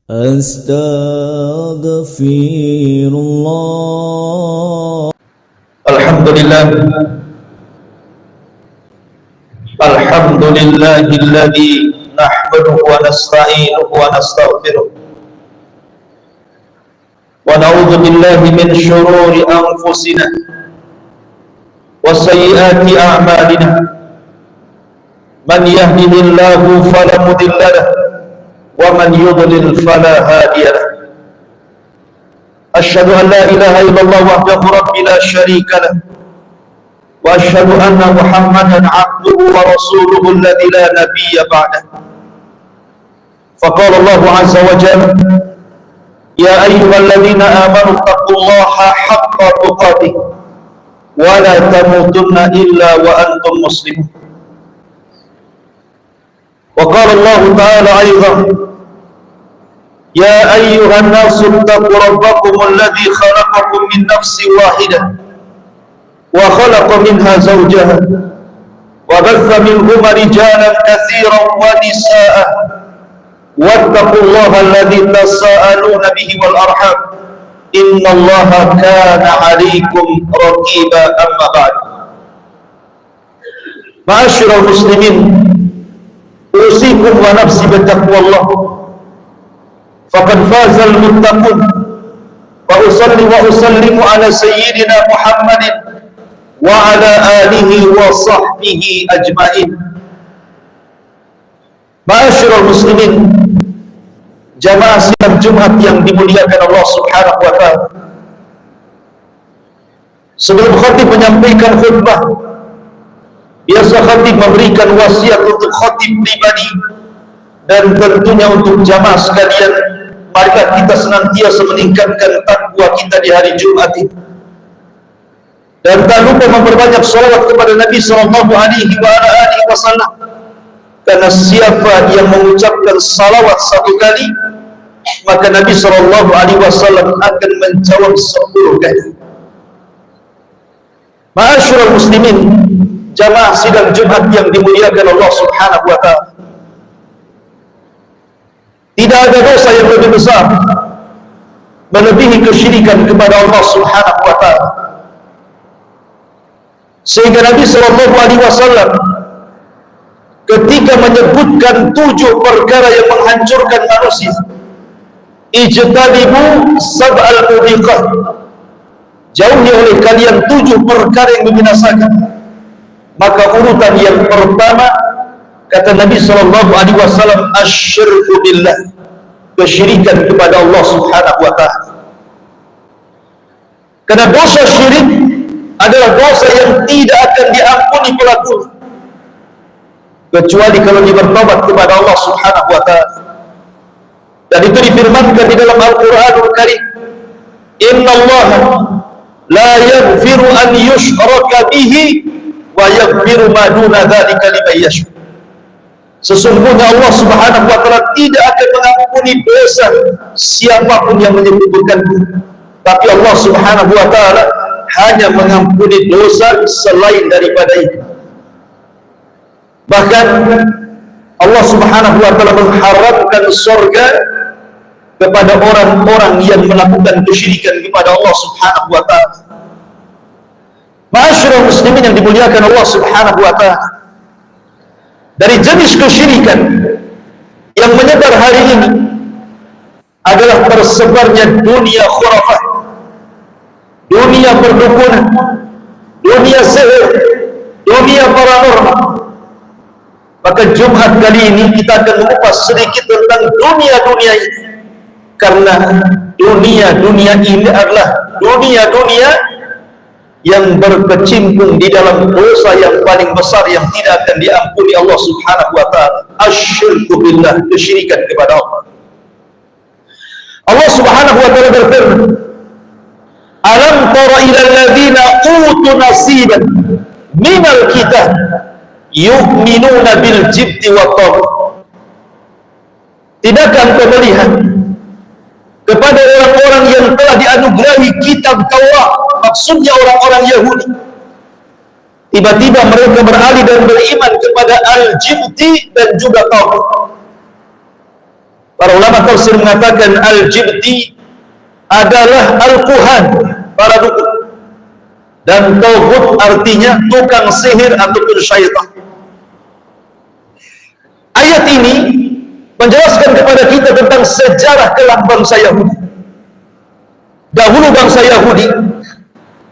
Astaghfirullah. Alhamdulillah. Alhamdulillahilladzi nahmaduhu wa nasta'inuhu wa nastaghfiruh. Wa na'udzu billahi min syururi anfusina wa sayyiati a'malina. Man yahdihillahu fala mudilla lahu wa man yudlil fala hadiya lahu. Asyhadu an la ilaha illallah wahdahu rabbi la syarika lahu wa asyhadu anna Muhammadan 'abduhu wa rasuluhu alladzi la nabiyya ba'dahu. Faqala Allah 'azza wa jalla: Ya ayyuhalladzina amanu taqullaha haqqa tuqatih wa la tamutunna illa wa antum muslimun. Wa qala Allah ta'ala aidan: Ya ayyuhan nasu ittaqu rabbakum alladzi khalaqakum min nafsin wahidah wa khalaqa minha zawjaha wa batha minhuma rijalan katsiran wa nisaa'a wattaqullaha alladzi tasaaluna bihi wal arham innallaha kana 'alaykum raqiba. Amma ba'd. Ma'asyiral muslimin, usikum wa nafsi bittaqwallah faqad fazal muttaqun. Wa usalli wa usallimu ala sayyidina Muhammadin wa ala alihi wa sahbihi ajma'in. Ma'asyiral muslimin, jamaah sidang Jumat yang dimuliakan Allah Subhanahu wa taala. Sebelum khatib menyampaikan khutbah, biasa khatib memberikan wasiat untuk khatib pribadi dan tentunya untuk jamaah sekalian. Marilah kita senantiasa meningkatkan takwa kita di hari Jumat ini, dan tak lupa memperbanyak salawat kepada Nabi sallallahu alaihi wasallam, karena siapa yang mengucapkan salawat satu kali, maka Nabi sallallahu alaihi wasallam akan menjawab 10 kali. Ma'asyiral muslimin, jamaah sidang Jumat yang dimuliakan Allah Subhanahu wa taala, tidak ada dosa yang lebih besar melebihi kesyirikan kepada Allah Subhanahu wa taala. Sehingga Nabi sallallahu alaihi wasallam ketika menyebutkan 7 perkara yang menghancurkan manusia, ijtanibu sab'al mubiqat, jauhi oleh kalian 7 perkara yang membinasakan. Maka urutan yang pertama, kata Nabi sallallahu alaihi wasallam, asyirku billah, kesyirikan kepada Allah Subhanahu wa taala. Karena dosa syirik adalah dosa yang tidak akan diampuni pelakunya kecuali kalau dia bertobat kepada Allah Subhanahu wa taala. Dan itu difirmankan di dalam Al-Qur'anul Karim, innallaha la yaghfiru an yushraka bihi wa yaghfiru ma duna dzalika liman yasha. Sesungguhnya Allah Subhanahu wa taala tidak akan mengampuni dosa siapapun yang menyekutukannya, tapi Allah Subhanahu wa taala hanya mengampuni dosa selain daripada itu. Bahkan Allah Subhanahu wa taala mengharamkan surga kepada orang-orang yang melakukan kesyirikan kepada Allah Subhanahu wa taala. Ma'asyiral muslimin yang dimuliakan Allah Subhanahu wa taala, dari jenis kesyirikan yang menyebar hari ini adalah tersebarnya dunia khurafat, dunia perdukunan, dunia sihir, dunia paranormal. Maka Jumat kali ini kita akan mengupas sedikit tentang dunia-dunia ini, karena dunia-dunia ini adalah dunia-dunia yang berkecimpung di dalam dosa yang paling besar yang tidak akan diampuni Allah Subhanahu wa taala, asyirku billah, kesyirikan kepada Allah. Allah Subhanahu wa taala berfirman, alam tara ilal ladzina utu nasiban minal kitab yu'minuna bil jibti wa taghut. Tidakkah engkau melihat kepada orang-orang yang telah dianugerahi kitab Taurat, maksudnya orang-orang Yahudi, tiba-tiba mereka beralih dan beriman kepada al-jibti dan juga taghut. Para ulama tafsir mengatakan al-jibti adalah al-kuhan, para dukun. Dan tauhid artinya tukang sihir ataupun syaitan. Ayat ini menjelaskan kepada kita tentang sejarah kelam bangsa Yahudi. Dahulu bangsa Yahudi,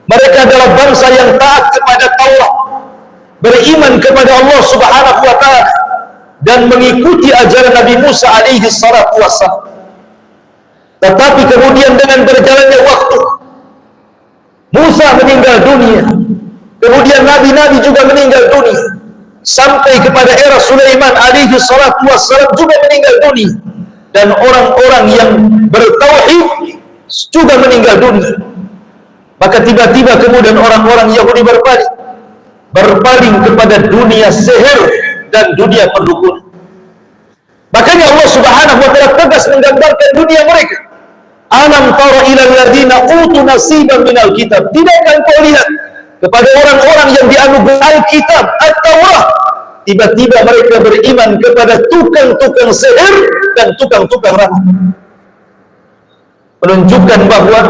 mereka adalah bangsa yang taat kepada Taurat, beriman kepada Allah Subhanahu wa ta'ala, dan mengikuti ajaran Nabi Musa alaihi salatu wassalam. Tetapi kemudian dengan berjalannya waktu, Musa meninggal dunia, kemudian nabi-nabi juga meninggal dunia, sampai kepada era Sulaiman alaihi salatu wassalam juga meninggal dunia, dan orang-orang yang bertauhid juga meninggal dunia. Maka tiba-tiba kemudian orang-orang Yahudi berpaling kepada dunia sihir dan dunia perdukunan. Makanya Allah Subhanahu wa ta'ala tegas menggambarkan dunia mereka. Alam tara ila alladziina utu nasiban minal kitab. Tidakkah engkau lihat kepada orang-orang yang dianugerahi kitab At-Taurat, tiba-tiba mereka beriman kepada tukang-tukang sihir dan tukang-tukang ramal. Menunjukkan bahwa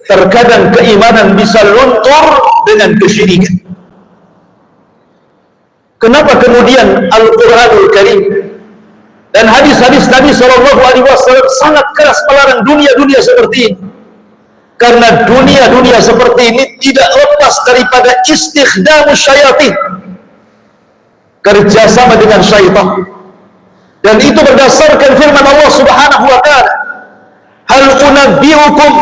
terkadang keimanan bisa luntur dengan kesyirikan. Kenapa kemudian Al-Quranul Karim dan hadis-hadis Nabi SAW sangat keras melarang dunia-dunia seperti ini? Karena dunia-dunia seperti ini tidak lepas daripada istikhdamus syayatin, kerjasama dengan syaitan. Dan itu berdasarkan firman Allah Subhanahu wa ta'ala, hal unabbi'ukum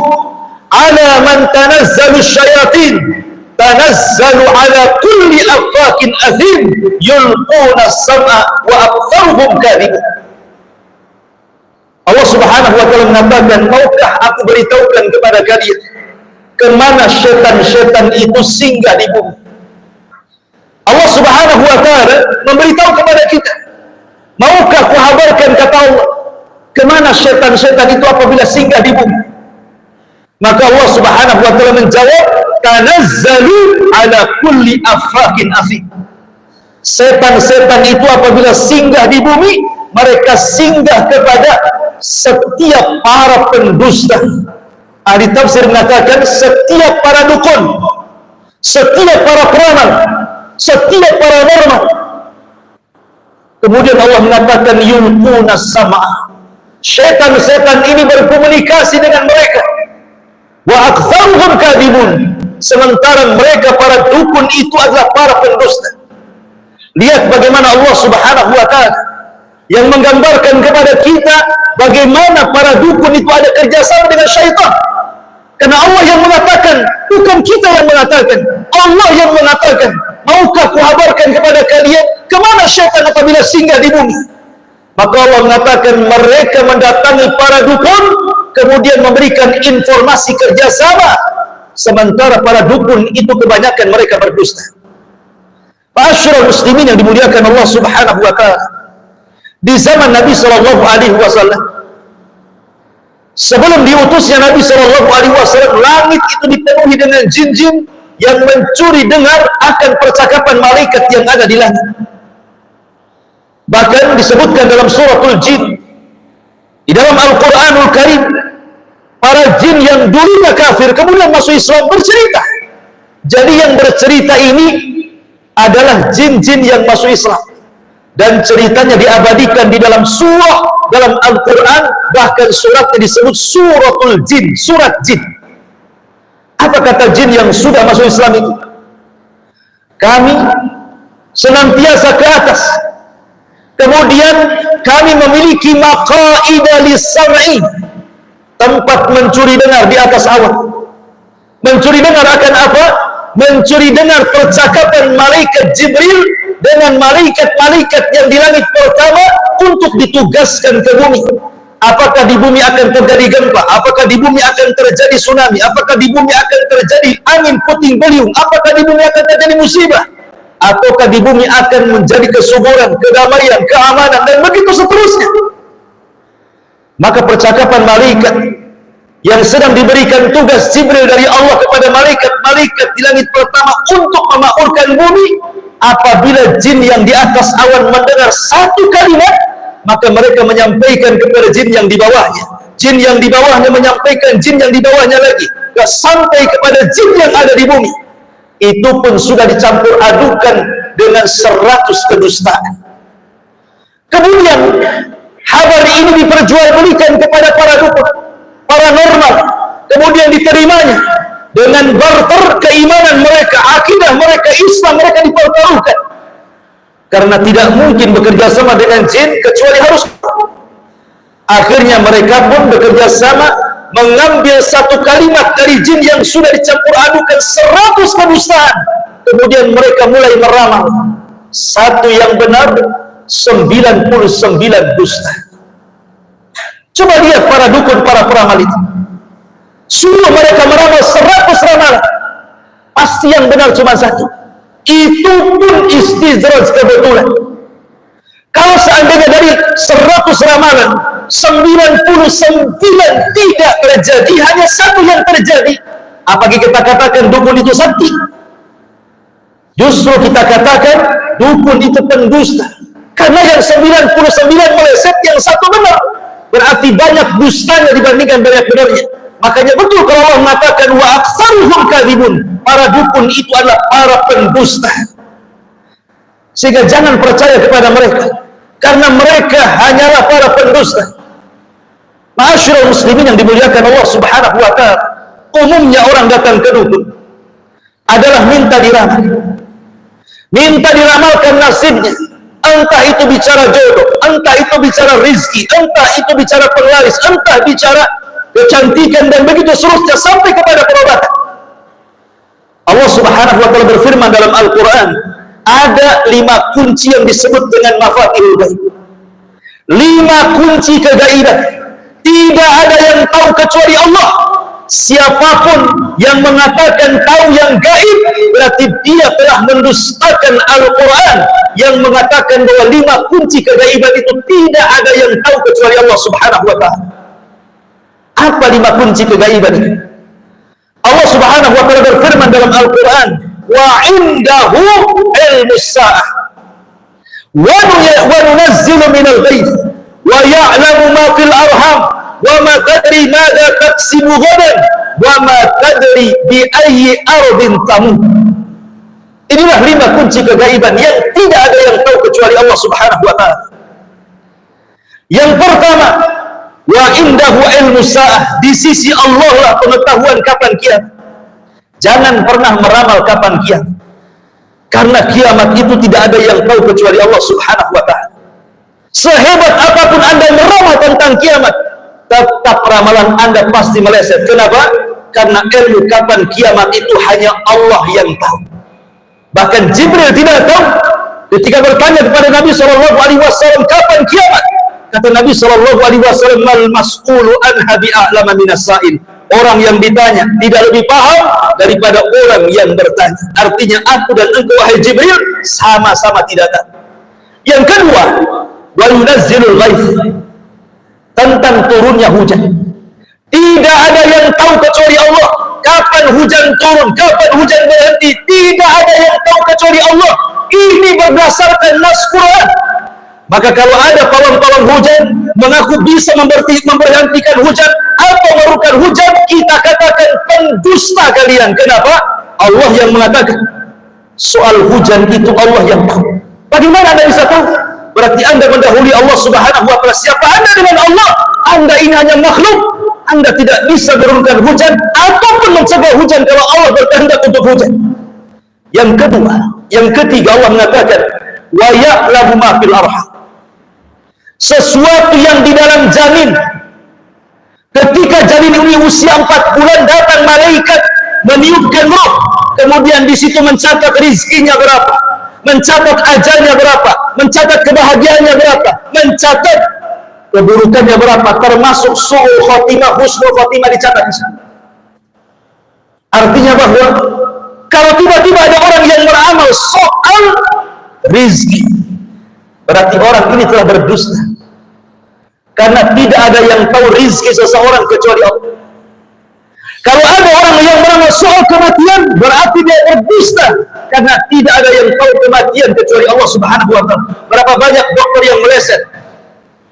ala man tanazzalu syayatin tanazzalu ala kulli affakin athim yulquna as-sam'a wa aktsaruhum kadhibun. Allah Subhanahu wa ta'ala mengatakan, maukah aku beritahukan kepada kalian kemana syaitan-syaitan itu singgah di bumi? Allah Subhanahu wa ta'ala memberitahu kepada kita, maukah kuhabarkan, kata Allah, kemana syaitan-syaitan itu apabila singgah di bumi? Maka Allah Subhanahu wa ta'ala menjawab, tanazzalu ala kulli affakin athim. Setan-setan itu apabila singgah di bumi, mereka singgah kepada setiap para pendusta. Ahli tafsir mengatakan setiap para dukun, setiap para peramal, setiap para normal. Kemudian Allah mengatakan yulquna as-sam'a. Setan-setan ini berkomunikasi dengan mereka. Wa aktsaruhum kadhibun. Sementara mereka para dukun itu adalah para pendusta. Lihat bagaimana Allah Subhanahu wa ta'ala yang menggambarkan kepada kita bagaimana para dukun itu ada kerjasama dengan syaitan. Karena Allah yang mengatakan, bukan kita yang mengatakan. Allah yang mengatakan, maukah kuhabarkan kepada kalian kemana syaitan apabila singgah di bumi? Maka Allah mengatakan mereka mendatangi para dukun, kemudian memberikan informasi kerjasama, sementara para dukun itu kebanyakan mereka berdusta. Ma'asyiral muslimin yang dimuliakan Allah Subhanahu wa ta'ala, di zaman Nabi sallallahu alaihi wasallam, sebelum diutusnya Nabi sallallahu alaihi wasallam, langit itu dipenuhi dengan jin-jin yang mencuri dengar akan percakapan malaikat yang ada di langit. Bahkan disebutkan dalam suratul jin, di dalam Al-Quranul Karim, para jin yang dulunya kafir kemudian masuk Islam bercerita. Jadi yang bercerita ini adalah jin-jin yang masuk Islam, dan ceritanya diabadikan di dalam surah dalam Al-Quran. Bahkan suratnya disebut suratul jin, surat jin. Apa kata jin yang sudah masuk Islam itu? Kami senantiasa ke atas, kemudian kami memiliki maqaida lis-sam'i, tempat mencuri dengar di atas awan. Mencuri dengar akan apa? Mencuri dengar percakapan malaikat Jibril dengan malaikat-malaikat yang di langit pertama untuk ditugaskan ke bumi. Apakah di bumi akan terjadi gempa? Apakah di bumi akan terjadi tsunami? Apakah di bumi akan terjadi angin puting beliung? Apakah di bumi akan terjadi musibah? Ataukah di bumi akan menjadi kesuburan, kedamaian, keamanan, dan begitu seterusnya? Maka percakapan malaikat yang sedang diberikan tugas Jibril dari Allah kepada malaikat-malaikat di langit pertama untuk memakmurkan bumi, apabila jin yang di atas awan mendengar satu kalimat, maka mereka menyampaikan kepada jin yang di bawahnya. Jin yang di bawahnya menyampaikan jin yang di bawahnya lagi, sampai kepada jin yang ada di bumi. Itu pun sudah dicampur adukan dengan 100 kedustaan. Kemudian kabar ini diperjualbelikan kepada para dukun, paranormal, kemudian diterimanya dengan barter keimanan mereka, akidah mereka, Islam mereka dipertaruhkan. Karena tidak mungkin bekerja sama dengan jin kecuali harus. Akhirnya mereka pun bekerja sama mengambil satu kalimat dari jin yang sudah dicampur adukan 100 kedustaan. Kemudian mereka mulai meramal satu yang benar, 99 dusta. Coba lihat para dukun, para peramal itu. Suruh mereka meramal 100 ramalan, pasti yang benar cuma satu. Itu pun istidraj kebetulan. Kalau seandainya dari 100 ramalan 99 tidak terjadi, hanya satu yang terjadi, apakah kita katakan dukun itu sakti? Justru kita katakan dukun itu pendusta. Karena yang 99 meleset, yang satu benar. Berarti banyak dustanya dibandingkan banyak benarnya. Makanya betul kalau Allah mengatakan wa aktsaruhum kadzibun, para dukun itu adalah para pendusta. Sehingga jangan percaya kepada mereka, karena mereka hanyalah para pendusta. Ma'asyiral muslimin yang dimuliakan Allah Subhanahu wa taala, umumnya orang datang ke dukun adalah minta diramal. Minta diramalkan nasibnya. Entah itu bicara jodoh, entah itu bicara rizki, entah itu bicara penglaris, entah bicara kecantikan, dan begitu seterusnya sampai kepada perobatan. Allah Subhanahu wa taala berfirman dalam Al-Qur'an, ada 5 kunci yang disebut dengan mafatihul ghaib. 5 kunci kegaiban. Tidak ada yang tahu kecuali Allah. Siapapun yang mengatakan tahu yang gaib, berarti dia telah mendustakan Al-Quran yang mengatakan bahwa 5 kunci kegaiban itu tidak ada yang tahu kecuali Allah Subhanahu wa ta'ala. Apa 5 kunci kegaiban itu? Allah Subhanahu wa ta'ala berfirman dalam Al-Quran, wa indahu ilmus sa'ah wa nunazzilu minal ghaith wa ya'lamu ma fil arham wa ma tadri madza taksibu ghadan wa ma tadri bi ayyi ardin tamut. Inilah 5 kunci kegaiban yang tidak ada yang tahu kecuali Allah Subhanahu wa ta'ala. Yang pertama, wa indahu ilmus sa'ah, di sisi Allah lah pengetahuan kapan kiamat. Jangan pernah meramal kapan kiamat, karena kiamat itu tidak ada yang tahu kecuali Allah Subhanahu wa ta'ala. Sehebat apapun Anda meramal tentang kiamat, tetap ramalan Anda pasti meleset. Kenapa? Karena ilmu kapan kiamat itu hanya Allah yang tahu. Bahkan Jibril tidak tahu. Ketika bertanya kepada Nabi SAW, kapan kiamat? Kata Nabi SAW, mal mas'ulu anha bi'a'lama minas sa'il. Orang yang ditanya tidak lebih paham daripada orang yang bertanya. Artinya aku dan engkau wahai Jibril sama-sama tidak tahu. Yang kedua, wa yunazzilul ghaith, tentang turunnya hujan. Tidak ada yang tahu kecuali Allah. Kapan hujan turun, kapan hujan berhenti, tidak ada yang tahu kecuali Allah. Ini berdasarkan nas Quran. Maka kalau ada pawang-pawang hujan mengaku bisa memberhentikan hujan atau merukan hujan, kita katakan pendusta kalian. Kenapa? Allah yang mengatakan. Soal hujan itu Allah yang tahu. Bagaimana Anda bisa tahu? Berarti Anda mendahului Allah Subhanahu wa ta'ala. Siapa Anda dengan Allah? Anda ini hanya makhluk. Anda tidak bisa menurunkan hujan ataupun mencegah hujan kalau Allah berkehendak untuk hujan. Yang kedua, yang ketiga, Allah mengatakan wa ya'lamu ma fil arham, sesuatu yang di dalam janin. Ketika janin ini usia 4 bulan, datang malaikat meniupkan roh, kemudian di situ mencatat rizkinya berapa, mencatat ajalnya berapa, mencatat kebahagiaannya berapa, mencatat keburukannya berapa, termasuk su'ul khotimah, husnul khotimah dicatat di sana. Artinya bahwa kalau tiba-tiba ada orang yang beramal soal rizki, berarti orang ini telah berdusta. Karena tidak ada yang tahu rizki seseorang kecuali Allah. Kalau ada orang yang beramal soal kematian, berarti dia berdusta. Karena tidak ada yang tahu kematian kecuali Allah Subhanahu wa ta'ala. Berapa banyak dokter yang meleset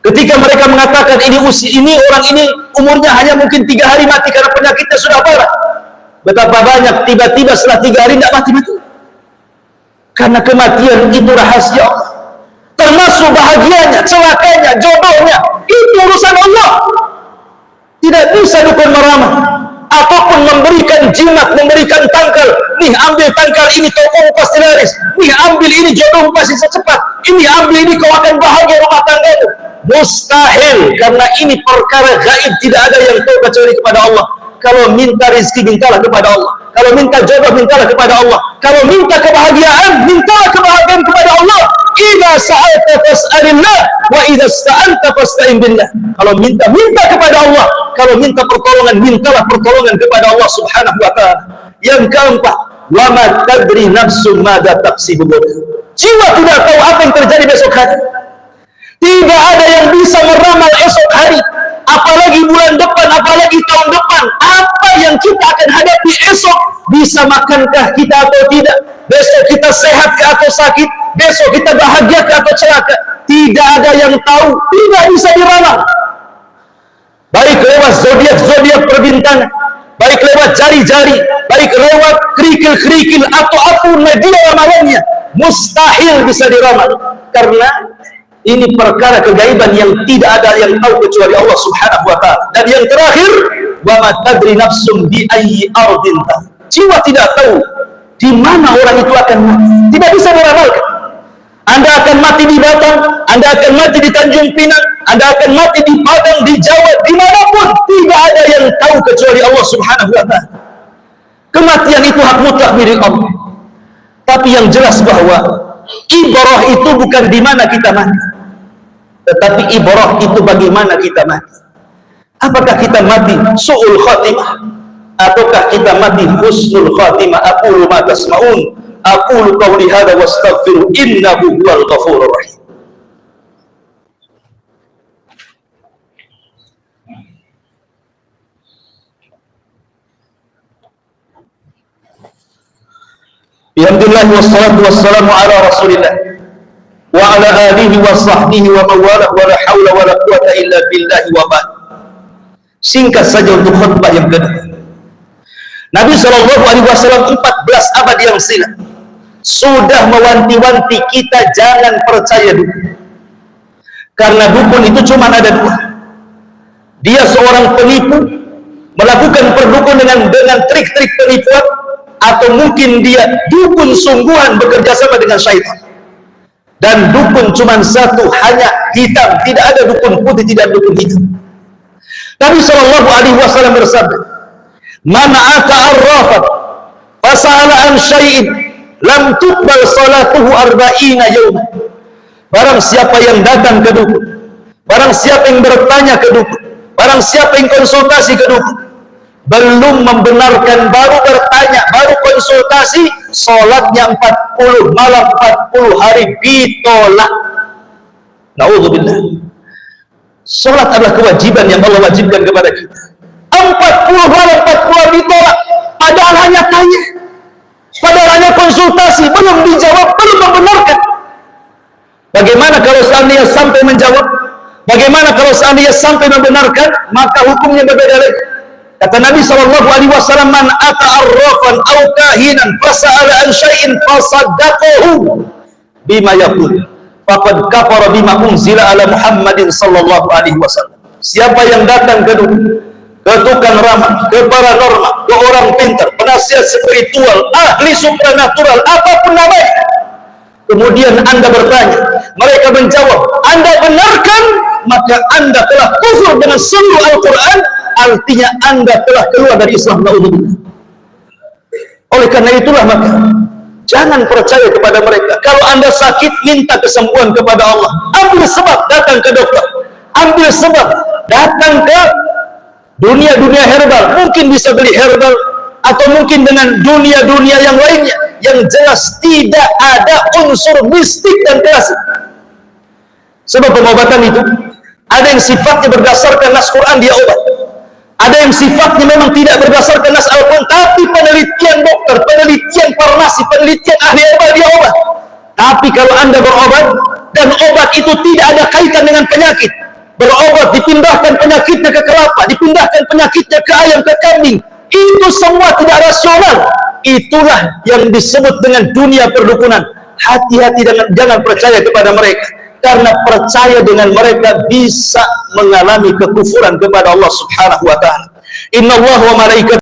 Ketika mereka mengatakan ini orang ini umurnya hanya mungkin 3 hari mati karena penyakitnya sudah parah. Betapa banyak tiba-tiba setelah 3 hari tidak mati-mati. Karena kematian itu rahasia Allah. Termasuk bahagianya, celakanya, jodohnya, itu urusan Allah. Tidak bisa dukun meramal ataupun memberikan jimat, memberikan tangkal. Nih ambil tangkal ini, tokomu pasti laris. Nih ambil ini, jodohmu pasti secepat. Ini ambil ini, kau akan bahagia rumah tanggamu. Mustahil, karena ini perkara gaib, tidak ada yang tahu kecuali kepada Allah. Kalau minta rezeki, mintalah kepada Allah. Kalau minta jodoh, mintalah kepada Allah. Kalau minta kebahagiaan, mintalah kebahagiaan kepada Allah. Idza sa'alta fas'alillah wa idza ista'anta fasta'in billah. Kalau minta kepada Allah. Kalau minta pertolongan, mintalah pertolongan kepada Allah Subhanahu wa taala. Yang keempat, wa ma tadri nafsum madza taksibu. Jiwa tidak tahu apa yang terjadi besok hari. Tidak ada yang bisa meramal esok hari, apalagi bulan depan, apalagi tahun depan. Apa yang kita akan hadapi esok? Bisa makankah kita atau tidak? Besok kita sehat atau sakit? Besok kita bahagia atau celaka? Tidak ada yang tahu, tidak bisa diramal. Baik lewat zodiak perbintangan, baik lewat jari-jari, baik lewat kerikil-kerikil atau apapun media ramalannya, mustahil bisa diramal. Karena ini perkara kegaiban yang tidak ada yang tahu kecuali Allah Subhanahu wa taala. Dan yang terakhir, wa ma tadri nafsum bi ayyi ardin. Jiwa tidak tahu di mana orang itu akan mati. Tidak bisa diramalkan. Anda akan mati di Batam, Anda akan mati di Tanjung Pinang, Anda akan mati di Padang, di Jawa, dimanapun. Tidak ada yang tahu kecuali Allah Subhanahu wa taala. Kematian itu hak mutlak milik Allah. Tapi yang jelas bahwa ibrah itu bukan di mana kita mati, tetapi ibrah itu bagaimana kita mati. Apakah kita mati su'ul khatimah ataukah kita mati husnul khatimah? Aqulu ma tasma'un, aqulu qawli hadza wastaghfiru innahu huwal ghafurur rahim. Alhamdulillah wassalatu wassalamu ala Rasulillah wa ala alihi wa sahbihi wa mawalah wa la hawla wa la quwata illa billahi wa ba'd. Singkat saja untuk khutbah yang kedua. Nabi SAW 14 abad yang silam sudah mewanti-wanti kita jangan percaya dukun. Karena dukun itu cuma ada dua. Dia seorang penipu, melakukan perdukun dengan trik-trik penipuan, atau mungkin dia dukun sungguhan bekerja sama dengan syaitan. Dan dukun cuma satu, hanya hitam, tidak ada dukun putih, tidak ada dukun hitam. Nabi SAW bersabda, "Man ata arrafat fasa'ala an syai'in lam tuqbal salatuhu arba'ina yawman." Barang siapa yang datang ke dukun, barang siapa yang bertanya ke dukun, barang siapa yang konsultasi ke dukun, belum membenarkan, baru bertanya, baru konsultasi, sholatnya 40 malam 40 hari ditolak. Na'udzubillah. Sholat adalah kewajiban yang Allah wajibkan kepada kita. 40 malam 40 hari ditolak. Padahal hanya tanya, padahal hanya konsultasi, belum dijawab, belum membenarkan. Bagaimana kalau seandainya sampai menjawab? Bagaimana kalau seandainya sampai membenarkan? Maka hukumnya berbeda lagi. Kata Nabi SAW, "Man ata arrafan aw kahinan fasa'ala an syai'in fasaddaqahu bima yaqul faqad kafara bima unzila ala Muhammadin sallallahu alaihi wasallam." Siapa yang datang ke dukun, ke tukang ramal, ke paranormal, ke orang pintar, penasihat spiritual, ahli supranatural, apapun namanya, kemudian Anda bertanya, mereka menjawab, Anda benarkan, maka Anda telah kufur dengan seluruh Al-Quran. Artinya Anda telah keluar dari Islam. Na'udzubillah. Oleh karena itulah maka jangan percaya kepada mereka. Kalau Anda sakit, minta kesembuhan kepada Allah. Ambil sebab, datang ke dokter. Ambil sebab, datang ke dunia-dunia herbal. Mungkin bisa beli herbal, atau mungkin dengan dunia-dunia yang lainnya. Yang jelas tidak ada unsur mistik dan klasik. Sebab pengobatan itu ada yang sifatnya berdasarkan nas Quran, dia obat. Ada yang sifatnya memang tidak berdasarkan nas Al-Quran, tapi penelitian dokter, penelitian farmasi, penelitian ahli herbal, dia obat. Tapi kalau Anda berobat dan obat itu tidak ada kaitan dengan penyakit, berobat, dipindahkan penyakitnya ke kelapa, dipindahkan penyakitnya ke ayam, ke kambing. Itu semua tidak rasional. Itulah yang disebut dengan dunia perdukunan. Hati-hati, jangan percaya kepada mereka, karena percaya dengan mereka bisa mengalami kekufuran kepada Allah Subhanahu wa ta'ala. Inna Allah wa malaikatahu